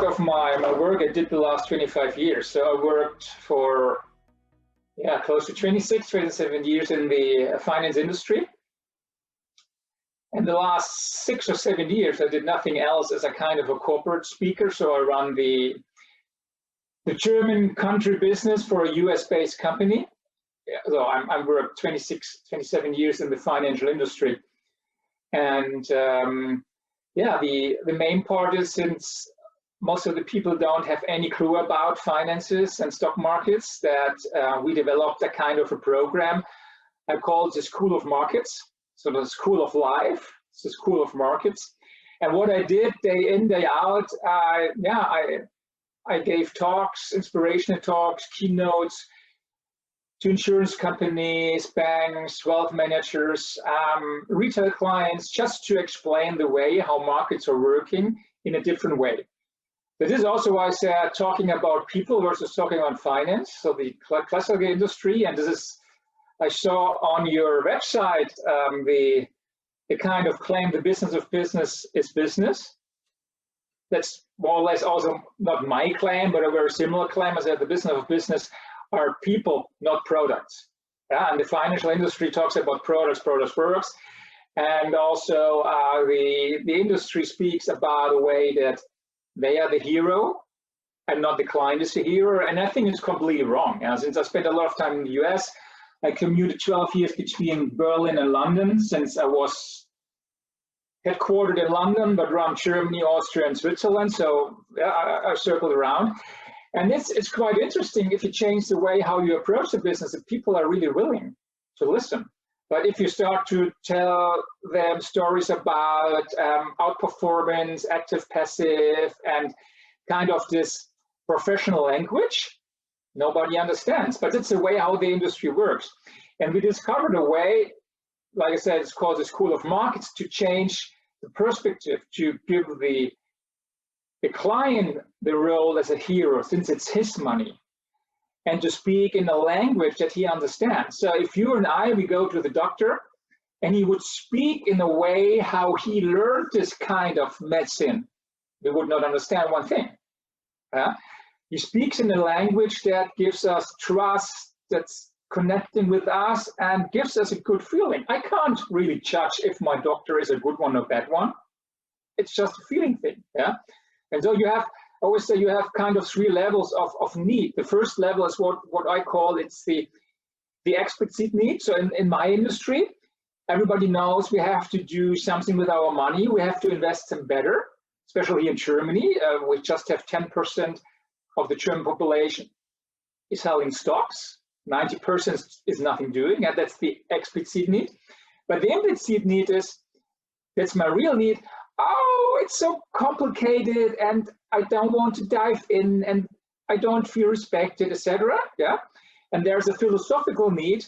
of my work I did the last 25 years. So I worked for close to 26, 27 years in the finance industry. And the last 6 or 7 years, I did nothing else as a kind of a corporate speaker. So I run the German country business for a US-based company. So I worked 26, 27 years in the financial industry. And the main part is, since most of the people don't have any clue about finances and stock markets, that we developed a kind of a program I call it the School of Markets. So the School of Life, it's the School of Markets. And what I did day in, day out, I gave talks, inspirational talks, keynotes to insurance companies, banks, wealth managers, retail clients, just to explain the way how markets are working in a different way. But this is also why I said talking about people versus talking about finance, so the classical industry. And this is, I saw on your website, the kind of claim, the business of business is business. That's more or less also not my claim, but a very similar claim. I said the business of business are people, not products. Yeah, and the financial industry talks about products. And also the industry speaks about a way that they are the hero and not the client is the hero. And I think it's completely wrong. Since I spent a lot of time in the US, I commuted 12 years between Berlin and London, since I was headquartered in London, but around Germany, Austria, and Switzerland. So I circled around. And it's quite interesting if you change the way how you approach the business, that people are really willing to listen. But if you start to tell them stories about outperformance, active, passive, and kind of this professional language, nobody understands. But it's the way how the industry works. And we discovered a way, like I said, it's called the School of Markets, to change the perspective, to give the client the role as a hero, since it's his money, and to speak in a language that he understands. So if you and I, we go to the doctor, and he would speak in a way how he learned this kind of medicine, we would not understand one thing. He speaks in a language that gives us trust, that's connecting with us, and gives us a good feeling. I can't really judge if my doctor is a good one or bad one. It's just a feeling thing. And so you have, I always say, you have kind of 3 levels of need. The first level is what I call, it's the explicit need. So in my industry, everybody knows we have to do something with our money. We have to invest them better, especially in Germany. We just have 10% of the German population is selling stocks. 90% is nothing doing, and that's the explicit need. But the implicit need is, that's my real need. Oh, it's so complicated, and I don't want to dive in, and I don't feel respected, etc. And there's a philosophical need,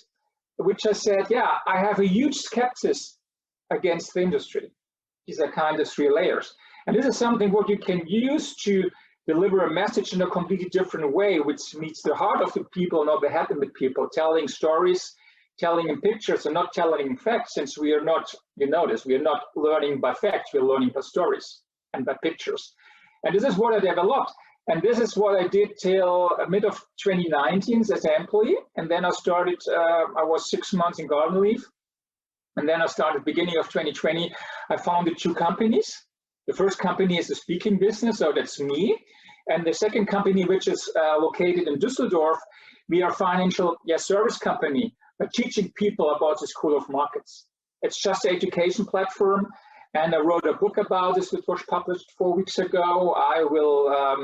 which I said, I have a huge skepsis against the industry. These are kind of 3 layers. And this is something what you can use to deliver a message in a completely different way, which meets the heart of the people, not the head of the people, telling stories, telling in pictures, and not telling in facts, since we are not, you notice, we are not learning by facts, we're learning by stories and by pictures. And this is what I developed. And this is what I did till mid of 2019 as an employee. And then I started, I was 6 months in garden leave. And then I started beginning of 2020, I founded 2 companies. The first company is the speaking business, so that's me. And the second company, which is located in Düsseldorf, we are a financial service company, teaching people about the School of Markets. It's just an education platform. And I wrote a book about this, which was published 4 weeks ago. I will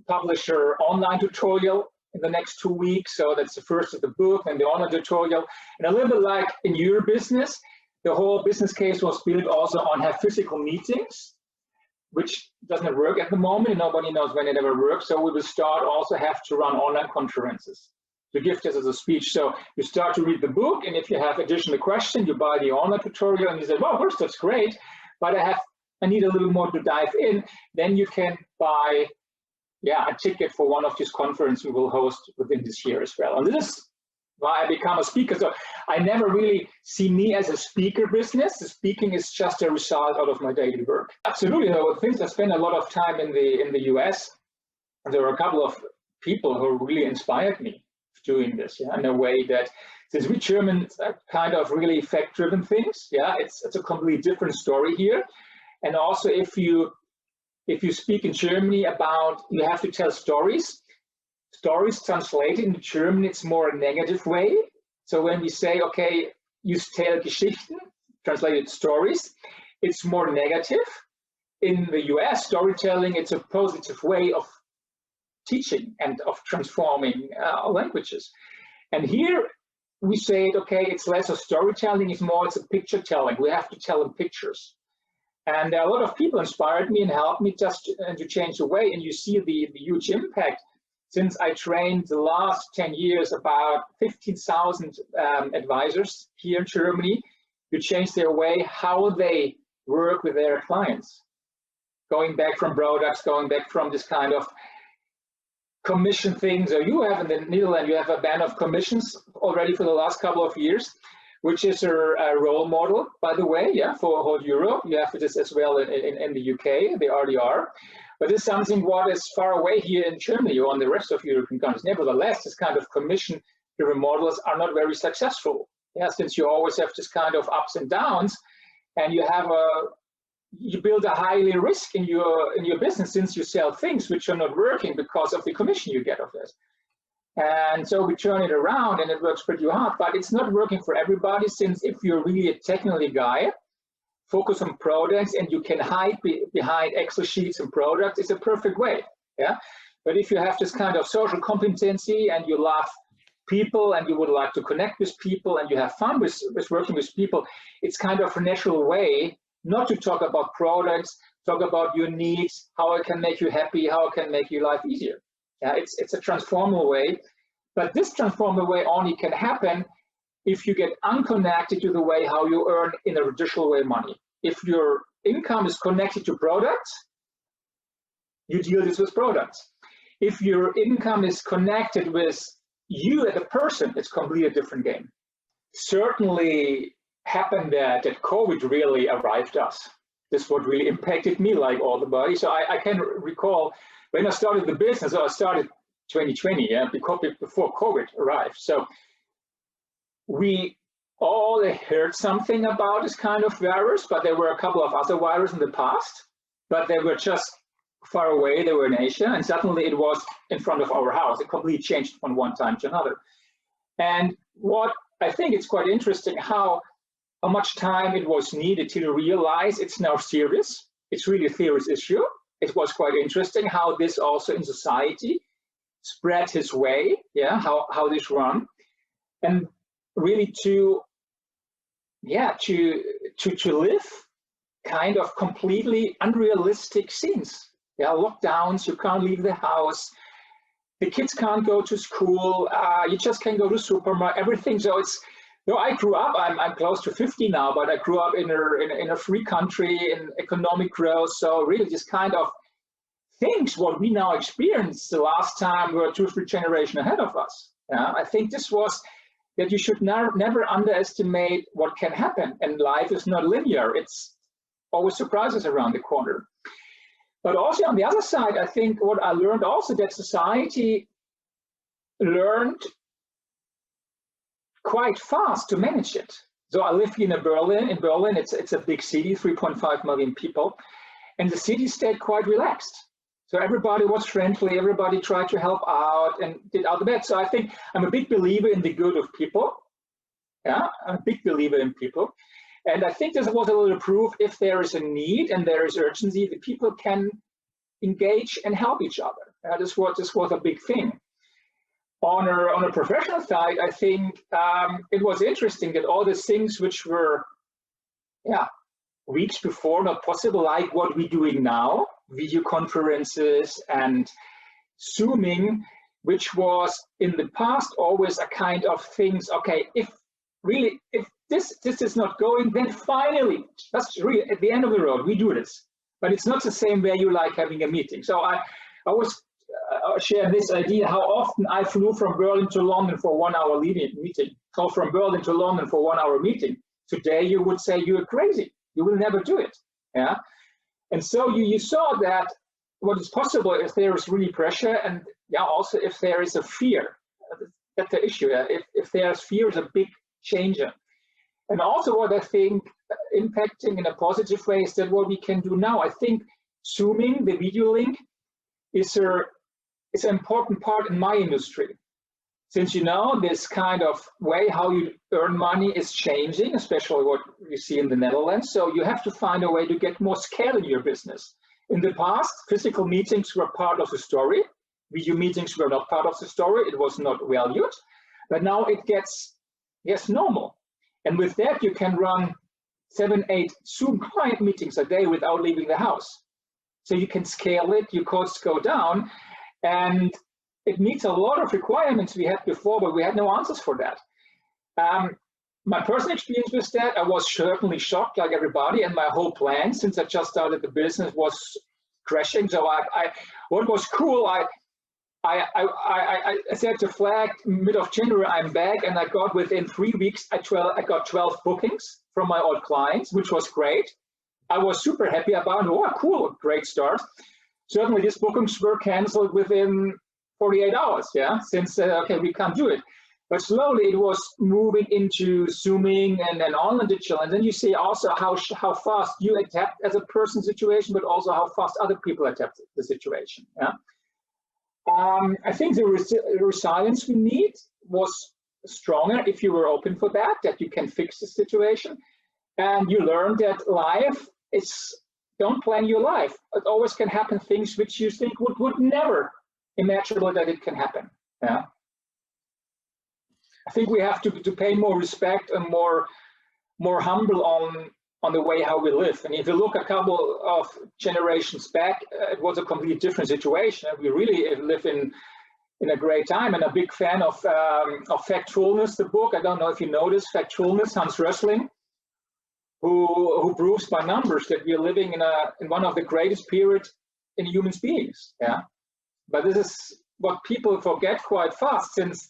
publish an online tutorial in the next 2 weeks. So that's the first of the book and the online tutorial. And a little bit like in your business, the whole business case was built also on have physical meetings, which doesn't work at the moment. Nobody knows when it ever works. So we will start also have to run online conferences to give this as a speech. So you start to read the book, and if you have additional questions, you buy the online tutorial, and you say, well, first, that's great, but I need a little more to dive in. Then you can buy a ticket for one of these conferences we will host within this year as well. And this is why I become a speaker. So I never really see me as a speaker business. The speaking is just a result out of my daily work. Absolutely, though, since I spent a lot of time in the US, there were a couple of people who really inspired me doing this, in a way that, since we Germans are kind of really fact-driven things, it's a completely different story here. And also, if you speak in Germany about, you have to tell stories translated into German, it's more a negative way. So when we say, okay, you tell Geschichten, translated stories, it's more negative. In the US, storytelling, it's a positive way of teaching and of transforming languages. And here we say, okay, it's less of storytelling, it's a picture telling. We have to tell in pictures. And a lot of people inspired me and helped me just to change the way. And you see the huge impact. Since I trained the last 10 years about 15,000 advisors here in Germany to change their way, how they work with their clients. Going back from products, going back from this kind of commission things. So you have in the Netherlands, you have a ban of commissions already for the last couple of years, which is a role model, by the way, for whole Europe. You have this as well in the UK, they already are. But it's something what is far away here in Germany or on the rest of European countries. Nevertheless, this kind of commission-driven models are not very successful. Since you always have this kind of ups and downs, and you build a highly risk in your business, since you sell things which are not working because of the commission you get of this. And so we turn it around and it works pretty hard, but it's not working for everybody, since if you're really a technical guy, focus on products and you can hide behind Excel sheets and products, is a perfect way. But if you have this kind of social competency and you love people and you would like to connect with people and you have fun with working with people, it's kind of a natural way not to talk about products, talk about your needs, how it can make you happy, how it can make your life easier. It's a transformative way, but this transformative way only can happen if you get unconnected to the way how you earn in a traditional way money. If your income is connected to products, you deal this with products. If your income is connected with you as a person, it's completely a different game. Certainly happened that COVID really arrived us. This what really impacted me, like all the body. So I can recall when I started the business, I started 2020, before COVID arrived. So we all heard something about this kind of virus, but there were a couple of other viruses in the past, but they were just far away. They were in Asia, and suddenly it was in front of our house. It completely changed from one time to another. And what I think it's quite interesting how much time it was needed to realize it's now serious. It's really a serious issue. It was quite interesting how this also in society spread his way, how this run, and really to live kind of completely unrealistic scenes. Lockdowns, you can't leave the house, the kids can't go to school, you just can't go to supermarket, everything. So I grew up, I'm close to 50 now, but I grew up in a free country, in economic growth. So really this kind of things, what we now experience, the last time were 2-3 generations ahead of us. I think this was that you should never underestimate what can happen. And life is not linear. It's always surprises around the corner. But also on the other side, I think what I learned also that society learned quite fast to manage it. So I live in Berlin. In Berlin, it's a big city, 3.5 million people. And the city stayed quite relaxed. So everybody was friendly, everybody tried to help out and did all the best. So I think I'm a big believer in the good of people. I'm a big believer in people. And I think this was a little proof, if there is a need and there is urgency, the people can engage and help each other. This was a big thing. On a professional side, I think it was interesting that all these things which were weeks before not possible, like what we're doing now, video conferences and Zooming, which was in the past always a kind of things, okay, if this is not going, then finally, that's really at the end of the road, we do this. But it's not the same way you like having a meeting. So I was share this idea, how often I flew from Berlin to London for 1 hour meeting, or from Berlin to London for 1 hour meeting. Today, you would say you're crazy. You will never do it. Yeah. And so you saw that what is possible if there is really pressure, and yeah, also if there is a fear. That's the issue. If there's fear, is a big changer. And also what I think impacting in a positive way is that what we can do now. I think Zooming, the video link, is an important part in my industry. Since this kind of way how you earn money is changing, especially what you see in the Netherlands. So you have to find a way to get more scale in your business. In the past, physical meetings were part of the story. Video meetings were not part of the story. It was not valued. But now it gets, yes, normal. And with that, you can run 7, 8 Zoom client meetings a day without leaving the house. So you can scale it, your costs go down, and it meets a lot of requirements we had before, but we had no answers for that. My personal experience with that, I was certainly shocked like everybody, and my whole plan since I just started the business was crashing. So what was cool, I said to Flag mid of January, I'm back, and I got within 3 weeks, I got 12 bookings from my old clients, which was great. I was super happy about it. Oh, cool, great start. Certainly these bookings were canceled within 48 hours, yeah, since, okay, we can't do it. But slowly it was moving into Zooming and then online digital. And then you see also how fast you adapt as a person situation, but also how fast other people adapt the situation, yeah. I think the resilience we need was stronger if you were open for that you can fix the situation. And you learn that life don't plan your life. It always can happen things which you think would never imaginable that it can happen. Yeah. I think we have to pay more respect and more humble on the way how we live. And if you look a couple of generations back, it was a completely different situation. We really live in a great time, and a big fan of Factfulness, the book. I don't know if you know this, Factfulness, Hans Rösling, who proves by numbers that we are living in one of the greatest periods in human beings. Yeah. But this is what people forget quite fast, since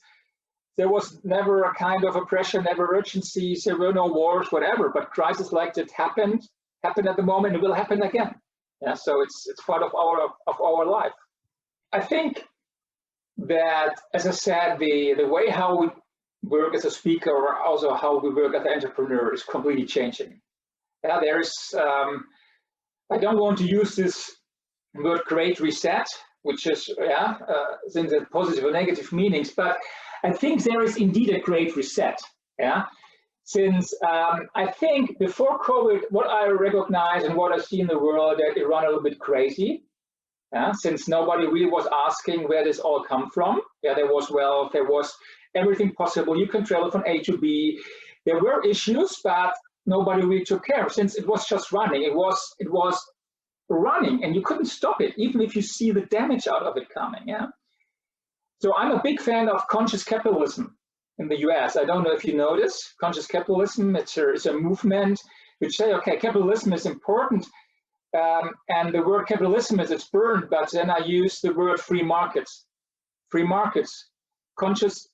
there was never a kind of oppression, never urgencies, there were no wars, whatever. But crises like that happened at the moment, and will happen again. Yeah, so it's part of our life. I think that, as I said, the way how we work as a speaker, or also how we work as an entrepreneur, is completely changing. Yeah, there is. I don't want to use this word "great reset," which is in the positive or negative meanings, but I think there is indeed a great reset. Yeah, since I think before COVID, what I recognize and what I see in the world, that it ran a little bit crazy. Yeah, since nobody really was asking where this all come from. Yeah, there was wealth, there was everything possible. You can travel from A to B. There were issues, but nobody really took care of, since it was just running. It was running, and you couldn't stop it, even if you see the damage out of it coming. Yeah. So I'm a big fan of conscious capitalism in the US. I don't know if you know this. Conscious capitalism, it's a movement which say, okay, capitalism is important, and the word capitalism it's burned, but then I use the word free markets, conscious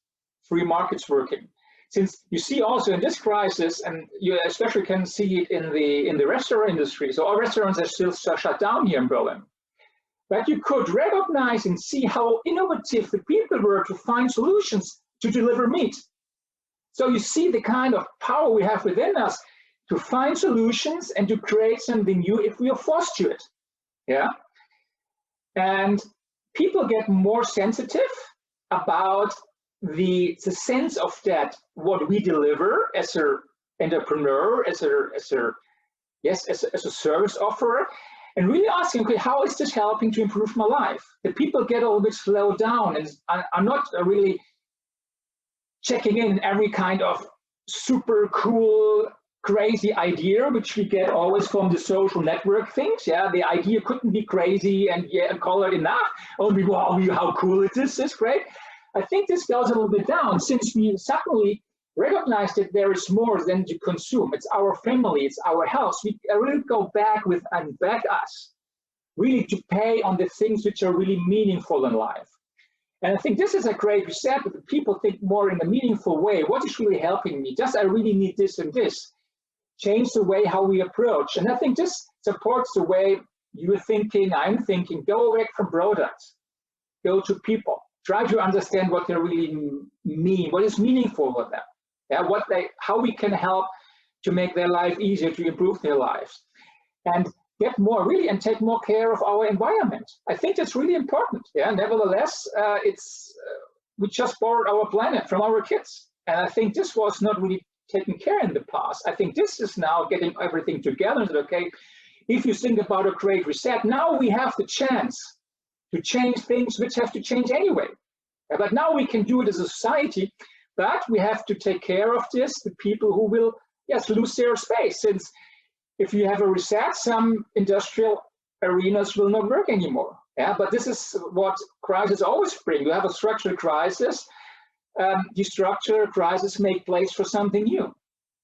free markets working. Since you see also in this crisis, and you especially can see it in the restaurant industry. So our restaurants are still shut down here in Berlin. But you could recognize and see how innovative the people were to find solutions to deliver meat. So you see the kind of power we have within us to find solutions and to create something new if we are forced to it. Yeah. And people get more sensitive about the sense of that, what we deliver as an entrepreneur, as a service offerer. And really asking, okay, how is this helping to improve my life? The people get a little bit slowed down and are not really checking in every kind of super cool, crazy idea, which we get always from the social network things. Yeah, the idea couldn't be crazy and call it enough. Only, wow, how cool is this? This is great. I think this goes a little bit down, since we suddenly recognize that there is more than to consume. It's our family, it's our house. We really go back with and back us. really to pay on the things which are really meaningful in life. And I think this is a great reset, that people think more in a meaningful way. What is really helping me? Does I really need this and this? Change the way how we approach. And I think this supports the way you're thinking, I'm thinking. Go away from products, go to people. Try to understand what they really mean, what is meaningful with them. Yeah, how we can help to make their life easier, to improve their lives. And get more really and take more care of our environment. I think that's really important. Yeah, nevertheless, we just borrowed our planet from our kids. And I think this was not really taken care in the past. I think this is now getting everything together and okay, if you think about a great reset, now we have the chance to change things which have to change anyway. But now we can do it as a society, but we have to take care of this, the people who will, yes, lose their space. Since if you have a reset, some industrial arenas will not work anymore. Yeah, but this is what crises always bring. You have a structural crisis, the structural crisis make place for something new.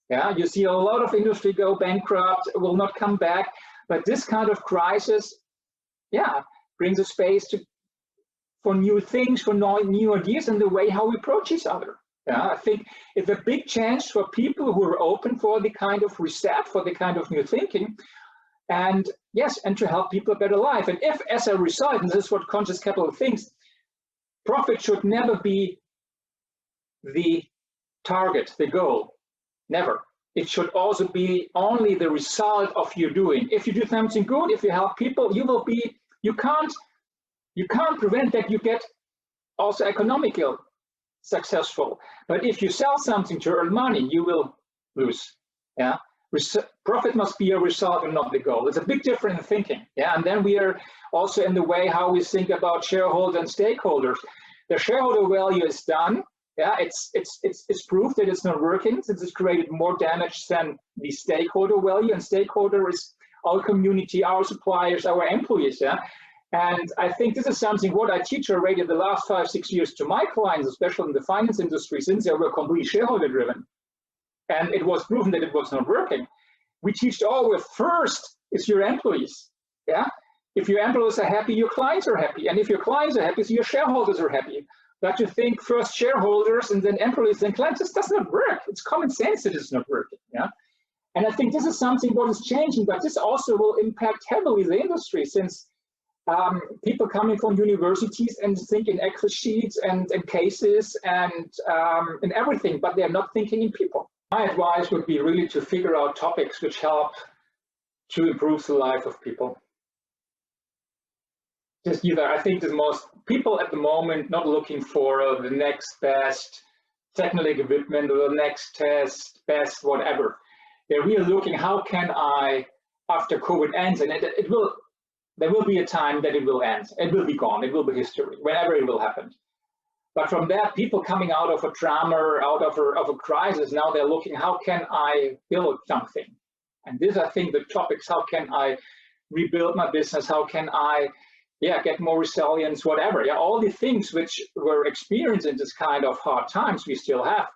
Yeah, you see a lot of industry go bankrupt, will not come back, but this kind of crisis, yeah, brings a space for new things, for new ideas and the way how we approach each other. Yeah, I think it's a big chance for people who are open for the kind of reset, for the kind of new thinking, and yes, and to help people a better life. And if, as a result, and this is what conscious capital thinks, profit should never be the target, the goal, never. It should also be only the result of your doing. If you do something good, if you help people, you can't prevent that you get also economically successful. But if you sell something to earn money, you will lose. Yeah, profit must be a result and not the goal. It's a big difference in thinking. Yeah, and then we are also in the way how we think about shareholders and stakeholders. The shareholder value is done. Yeah, it's proof that it's not working, since it's created more damage than the stakeholder value. And stakeholder is our community, our suppliers, our employees. Yeah. And I think this is something what I teach already the last 5-6 years to my clients, especially in the finance industry, since they were completely shareholder driven. And it was proven that it was not working. We teach always first is your employees. Yeah. If your employees are happy, your clients are happy. And if your clients are happy, so your shareholders are happy. But to think first shareholders and then employees and clients, this does not work. It's common sense that it's not working. Yeah. And I think this is something what is changing, but this also will impact heavily the industry, since people coming from universities and think in Excel sheets and cases and in everything, but they're not thinking in people. My advice would be really to figure out topics which help to improve the life of people. Just either, I think the most people at the moment not looking for the next best technical equipment or the next best whatever. They're really looking, how can I, after COVID ends, and there will be a time that it will end. It will be gone. It will be history, whenever it will happen. But from that, people coming out of a drama, out of a crisis, now they're looking, how can I build something? And this, I think, the topics, how can I rebuild my business? How can I, get more resilience, whatever. Yeah, all the things which were experienced in this kind of hard times we still have.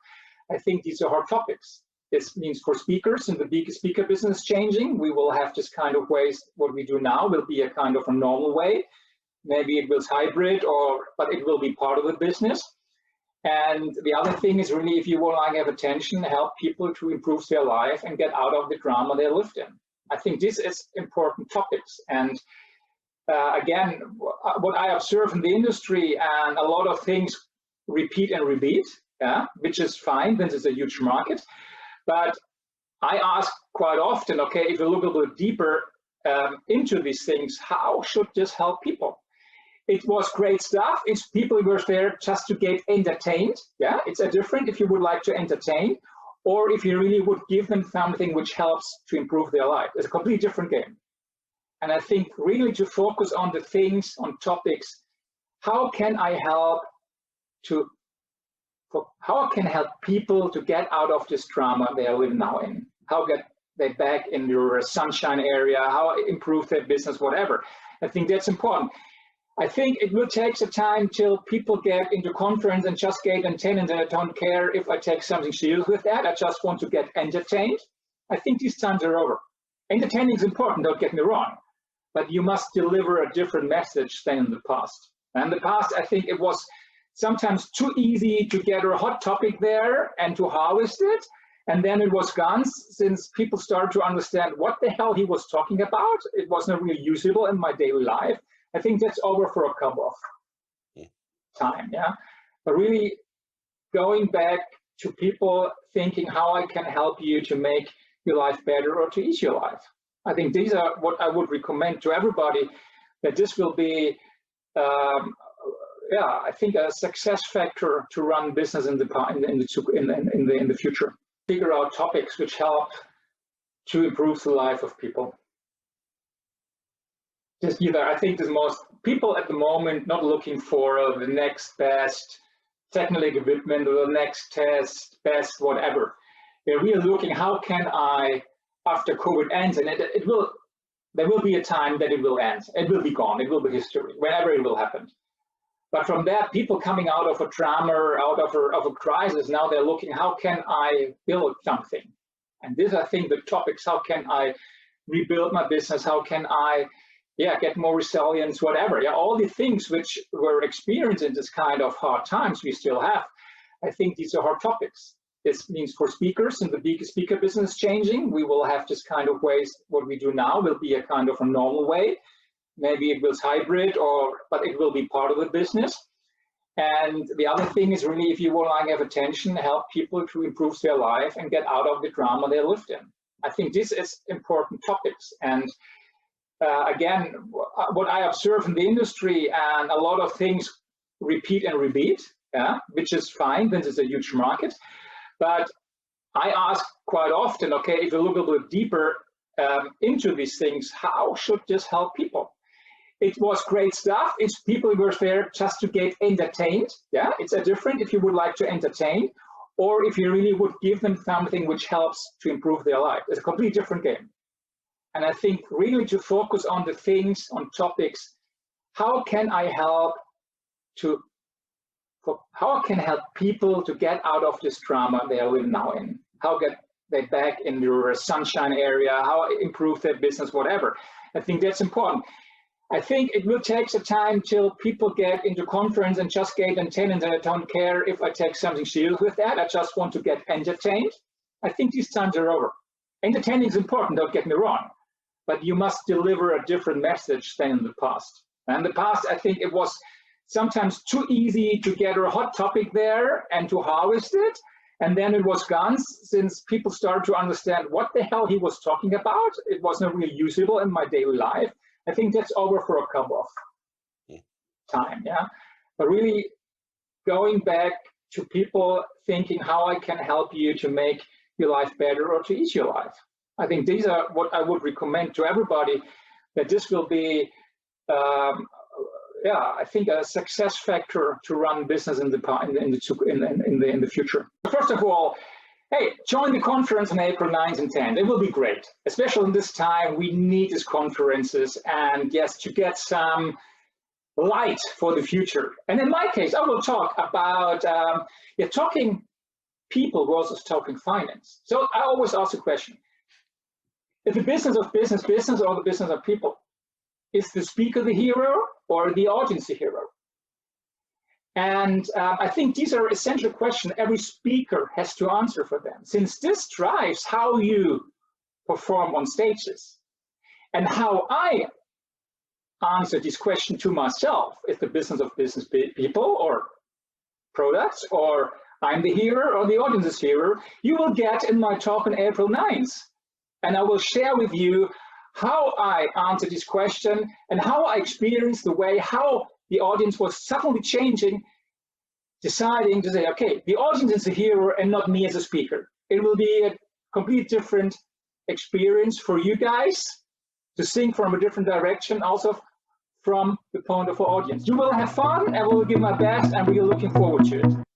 I think these are hard topics. This means for speakers, and the big speaker business changing, we will have this kind of ways. What we do now will be a kind of a normal way. Maybe it was hybrid, but it will be part of the business. And the other thing is really, if you want to have attention, help people to improve their life and get out of the drama they lived in. I think this is important topics. And again, what I observe in the industry, and a lot of things repeat and repeat, which is fine, this is a huge market. But I ask quite often, okay, if you look a little deeper into these things, how should this help people? It was great stuff. It's people were there just to get entertained. Yeah, it's a different if you would like to entertain, or if you really would give them something which helps to improve their life. It's a completely different game. And I think really to focus on the things, on topics, how can I help people to get out of this drama they are living now in? How get they back in your sunshine area? How improve their business, whatever. I think that's important. I think it will take some time till people get into conference and just get entertained, and I don't care if I take something serious with that. I just want to get entertained. I think these times are over. Entertaining is important, don't get me wrong. but you must deliver a different message than in the past. And in the past, I think it was sometimes too easy to get a hot topic there and to harvest it. And then it was gone since people started to understand what the hell he was talking about. It wasn't really usable in my daily life. I think that's over for a couple of time, yeah. But really going back to people thinking how I can help you to make your life better or to ease your life. I think these are what I would recommend to everybody, that this will be, I think a success factor to run business in the future. Figure out topics which help to improve the life of people. Just I think the most people at the moment not looking for the next best technical equipment or the next best whatever. They're really looking, how can I, after COVID ends, and there will be a time that it will end. It will be gone. It will be history, whenever it will happen. But from that, people coming out of a drama, out of a crisis, now they're looking, how can I build something? And this, I think, the topics, how can I rebuild my business? How can I get more resilience, whatever. Yeah, all the things which were experienced in this kind of hard times we still have. I think these are hard topics. This means for speakers, and the big speaker business changing, we will have this kind of ways. What we do now will be a kind of a normal way. Maybe it was hybrid, but it will be part of the business. And the other thing is really, if you want to have attention, help people to improve their life and get out of the drama they lived in. I think this is important topics. And again, what I observe in the industry, and a lot of things repeat and repeat, which is fine, this is a huge market. But I ask quite often, okay, if you look a little bit deeper into these things, how should this help people? It was great stuff. It's people who were there just to get entertained. Yeah, it's a different if you would like to entertain, or if you really would give them something which helps to improve their life. It's a completely different game. And I think really to focus on the things, on topics, how can I help people to get out of this drama they are living now in? How get they back in your sunshine area? How improve their business, whatever. I think that's important. I think it will take some time till people get into conference and just get entertained, and I don't care if I take something serious with that. I just want to get entertained. I think these times are over. Entertaining is important, don't get me wrong, but you must deliver a different message than in the past. And in the past, I think it was sometimes too easy to get a hot topic there and to harvest it. And then it was gone since people started to understand what the hell he was talking about. It wasn't really usable in my daily life. I think that's over for a couple of time, yeah. But really going back to people thinking how I can help you to make your life better or to ease your life. I think these are what I would recommend to everybody, that this will be, I think a success factor to run business in the future. First of all, hey, join the conference on April 9th and 10th. It will be great, especially in this time. We need these conferences, and yes, to get some light for the future. And in my case, I will talk about talking people versus talking finance. So I always ask the question: is the business of business or the business of people? Is the speaker the hero or the audience the hero? And I think these are essential questions every speaker has to answer for them, since this drives how you perform on stages. And how I answer this question to myself, is the business of business people or products, or I'm the hero or the audience is hero, you will get in my talk on April 9th. And I will share with you how I answer this question and how I experienced the way how the audience was suddenly changing, deciding to say, okay, the audience is a hero and not me as a speaker. It will be a completely different experience for you guys to think from a different direction, also from the point of the audience. You will have fun, and I will give my best, and we are looking forward to it.